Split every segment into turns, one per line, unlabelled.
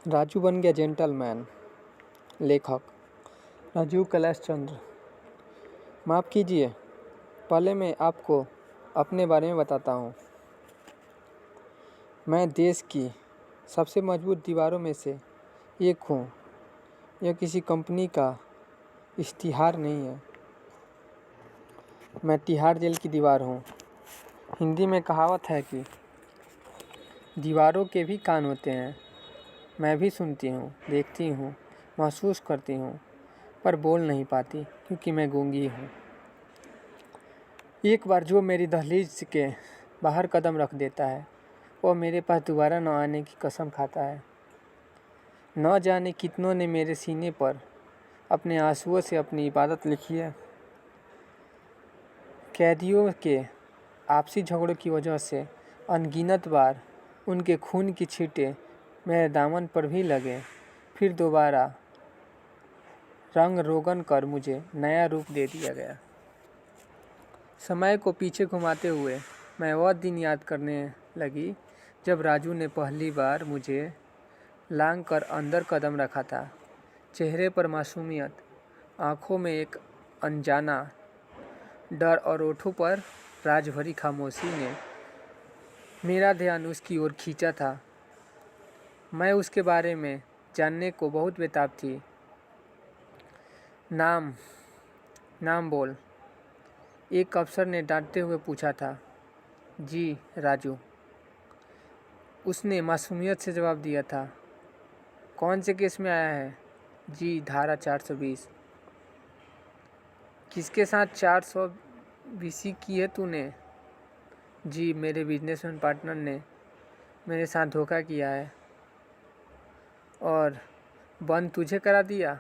राजू बन गया जेंटलमैन। लेखक राजीव कैलाश चंद्र। माफ़ कीजिए, पहले मैं आपको अपने बारे में बताता हूँ। मैं देश की सबसे मजबूत दीवारों में से एक हूँ। यह किसी कंपनी का इश्तिहार नहीं है। मैं तिहाड़ जेल की दीवार हूँ। हिंदी में कहावत है कि दीवारों के भी कान होते हैं। मैं भी सुनती हूँ, देखती हूँ, महसूस करती हूँ, पर बोल नहीं पाती क्योंकि मैं गूंगी हूँ। एक बार जो मेरी दहलीज के बाहर कदम रख देता है वह मेरे पास दोबारा न आने की कसम खाता है। न जाने कितनों ने मेरे सीने पर अपने आंसुओं से अपनी इबादत लिखी है। कैदियों के आपसी झगड़ों की वजह से अनगिनत बार उनके खून की छींटें मेरे दामन पर भी लगे, फिर दोबारा रंग रोगन कर मुझे नया रूप दे दिया गया। समय को पीछे घुमाते हुए मैं वह दिन याद करने लगी जब राजू ने पहली बार मुझे लांग कर अंदर कदम रखा था। चेहरे पर मासूमियत, आंखों में एक अनजाना डर और होठों पर राज भरी खामोशी ने मेरा ध्यान उसकी ओर खींचा था। मैं उसके बारे में जानने को बहुत बेताब थी। नाम बोल, एक अफसर ने डांटते हुए पूछा था। जी राजू, उसने मासूमियत से जवाब दिया था। कौन से केस में आया है? जी धारा 420। किसके साथ 420 की है तूने? जी मेरे बिजनेसमैन पार्टनर ने मेरे साथ धोखा किया है और बंद तुझे करा दिया।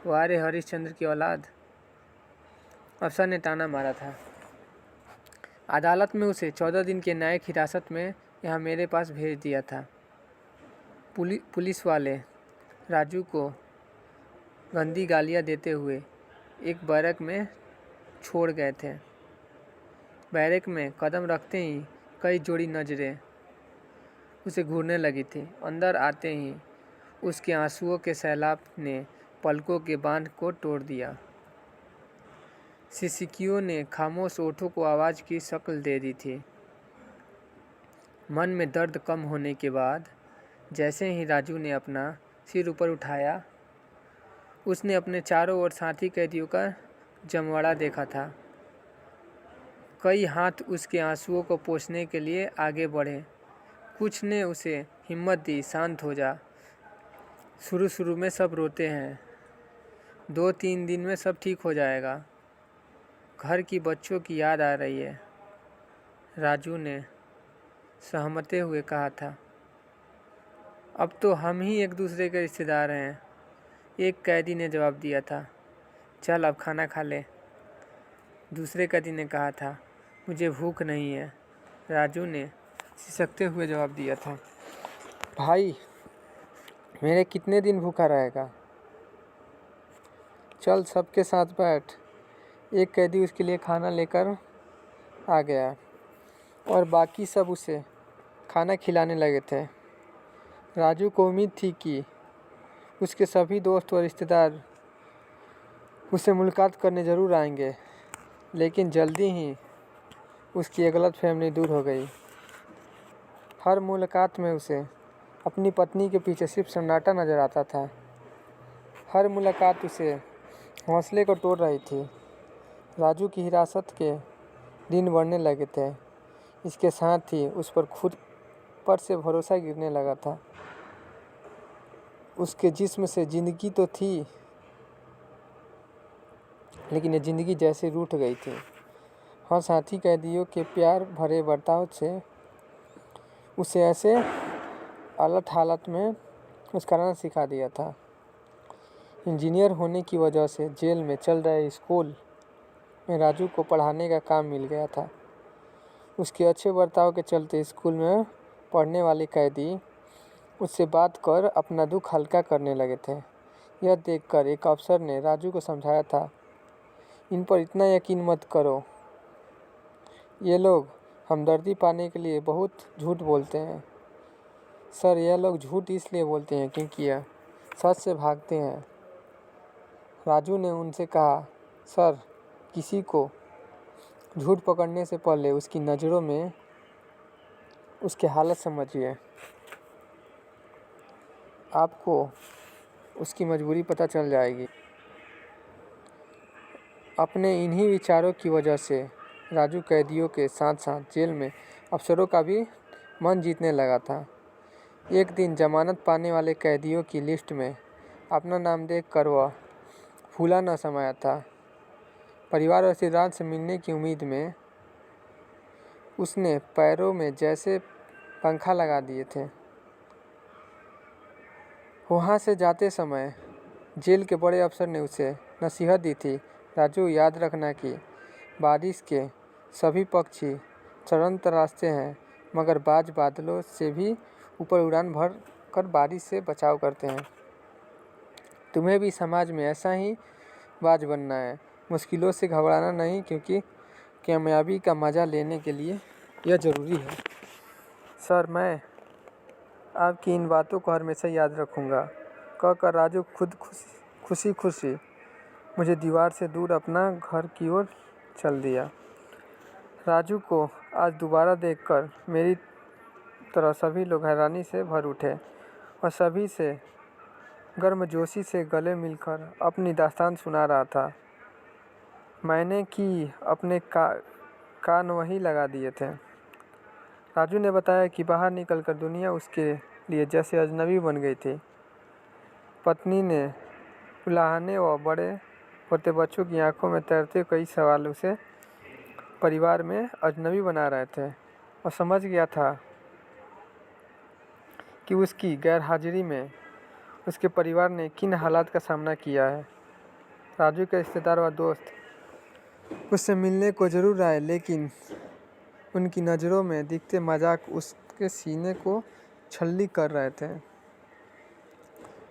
वारे हरिश्चंद्र की औलाद, अफसर ने ताना मारा था। अदालत में उसे 14 दिन के न्यायिक हिरासत में यहाँ मेरे पास भेज दिया था। पुलिस वाले राजू को गंदी गालियाँ देते हुए एक बैरक में छोड़ गए थे। बैरक में कदम रखते ही कई जोड़ी नज़रें उसे घूरने लगी थी। अंदर आते ही उसके आंसुओं के सैलाब ने पलकों के बांध को तोड़ दिया। सिसकियों ने खामोश ओठों को आवाज़ की शक्ल दे दी थी। मन में दर्द कम होने के बाद जैसे ही राजू ने अपना सिर ऊपर उठाया, उसने अपने चारों ओर साथी कैदियों का जमवाड़ा देखा था। कई हाथ उसके आंसुओं को पोंछने के लिए आगे बढ़े। कुछ ने उसे हिम्मत दी, शांत हो जा, शुरू में सब रोते हैं, 2-3 दिन में सब ठीक हो जाएगा, घर की बच्चों की याद आ रही है, राजू ने सहमते हुए कहा था। अब तो हम ही एक दूसरे के रिश्तेदार हैं, एक कैदी ने जवाब दिया था। चल अब खाना खा ले, दूसरे कैदी ने कहा था। मुझे भूख नहीं है, राजू ने सिसकते हुए जवाब दिया था। भाई, मेरे कितने दिन भूखा रहेगा? चल सबके साथ बैठ। एक कैदी उसके लिए खाना लेकर आ गया और बाकी सब उसे खाना खिलाने लगे थे। राजू को उम्मीद थी कि उसके सभी दोस्त और रिश्तेदार उससे मुलाकात करने ज़रूर आएंगे, लेकिन जल्दी ही उसकी एक गलतफहमी दूर हो गई। हर मुलाकात में उसे अपनी पत्नी के पीछे सिर्फ सन्नाटा नजर आता था। हर मुलाकात उसे हौसले को तोड़ रही थी। राजू की हिरासत के दिन बढ़ने लगे थे। इसके साथ ही उस पर खुद पर से भरोसा गिरने लगा था। उसके जिस्म से जिंदगी तो थी, लेकिन ये ज़िंदगी जैसे रूठ गई थी। हर साथी कैदियों के प्यार भरे बर्ताव से उसे ऐसे अलग हालत में मुस्कुराना सिखा दिया था। इंजीनियर होने की वजह से जेल में चल रहे स्कूल में राजू को पढ़ाने का काम मिल गया था। उसके अच्छे बर्ताव के चलते स्कूल में पढ़ने वाले कैदी उससे बात कर अपना दुख हल्का करने लगे थे। यह देखकर एक अफसर ने राजू को समझाया था, इन पर इतना यकीन मत करो, ये लोग हमदर्दी पाने के लिए बहुत झूठ बोलते हैं। सर, यह लोग झूठ इसलिए बोलते हैं क्योंकि यह सच से भागते हैं। राजू ने उनसे कहा, सर, किसी को झूठ पकड़ने से पहले उसकी नज़रों में उसकी हालत समझिए। आपको उसकी मजबूरी पता चल जाएगी। अपने इन्हीं विचारों की वजह से राजू कैदियों के साथ साथ जेल में अफसरों का भी मन जीतने लगा था। एक दिन जमानत पाने वाले कैदियों की लिस्ट में अपना नाम देखकर वह फूला न समाया था। परिवार और सिद्धार्थ से मिलने की उम्मीद में उसने पैरों में जैसे पंखा लगा दिए थे। वहाँ से जाते समय जेल के बड़े अफसर ने उसे नसीहत दी थी, राजू, याद रखना कि बारिश के सभी पक्षी चरण तराशते हैं, मगर बाज बादलों से भी ऊपर उड़ान भर कर बारिश से बचाव करते हैं। तुम्हें भी समाज में ऐसा ही बाज बनना है, मुश्किलों से घबराना नहीं, क्योंकि कामयाबी का मज़ा लेने के लिए यह ज़रूरी है। सर, मैं आपकी इन बातों को हमेशा याद रखूँगा, कहकर राजू खुद खुशी खुशी मुझे दीवार से दूर अपना घर की ओर चल दिया। राजू को आज दोबारा देखकर मेरी तरह सभी लोग हैरानी से भर उठे और सभी से गर्मजोशी से गले मिलकर अपनी दास्तान सुना रहा था। मैंने कि अपने कान वहीं लगा दिए थे। राजू ने बताया कि बाहर निकलकर दुनिया उसके लिए जैसे अजनबी बन गई थी। पत्नी ने उलाहने व बड़े होते बच्चों की आंखों में तैरते कई सवाल उसे परिवार में अजनबी बना रहे थे और समझ गया था कि उसकी गैरहाजिरी में उसके परिवार ने किन हालात का सामना किया है। राजू के रिश्तेदार व दोस्त उससे मिलने को जरूर आए, लेकिन उनकी नज़रों में दिखते मजाक उसके सीने को छल्ली कर रहे थे।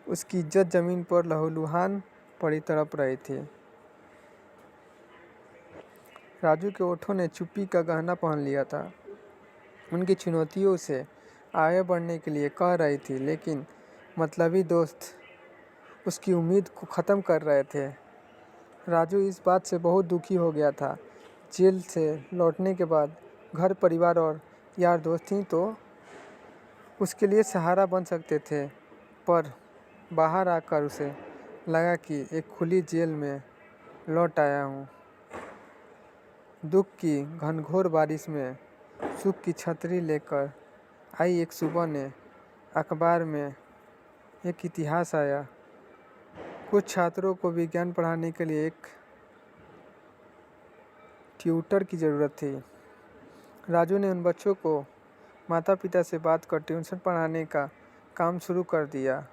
उसकी इज्जत ज़मीन पर लहूलुहान पड़ी तड़प रही थी। राजू के ओठों ने चुप्पी का गहना पहन लिया था। उनकी चुनौतियों से आगे बढ़ने के लिए कह रही थी, लेकिन मतलबी दोस्त उसकी उम्मीद को ख़त्म कर रहे थे। राजू इस बात से बहुत दुखी हो गया था। जेल से लौटने के बाद घर परिवार और यार दोस्त ही तो उसके लिए सहारा बन सकते थे, पर बाहर आकर उसे लगा कि एक खुली जेल में लौट आया हूँ। दुख की घनघोर बारिश में सुख की छतरी लेकर आई एक सुबह ने अखबार में एक इतिहास आया। कुछ छात्रों को विज्ञान पढ़ाने के लिए एक ट्यूटर की ज़रूरत थी। राजू ने उन बच्चों को माता पिता से बात कर ट्यूशन पढ़ाने का काम शुरू कर दिया।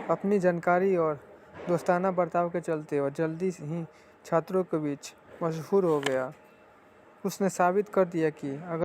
अपनी जानकारी और दोस्ताना बर्ताव के चलते वह जल्दी ही छात्रों के बीच मशहूर हो गया। उसने साबित कर दिया कि अगर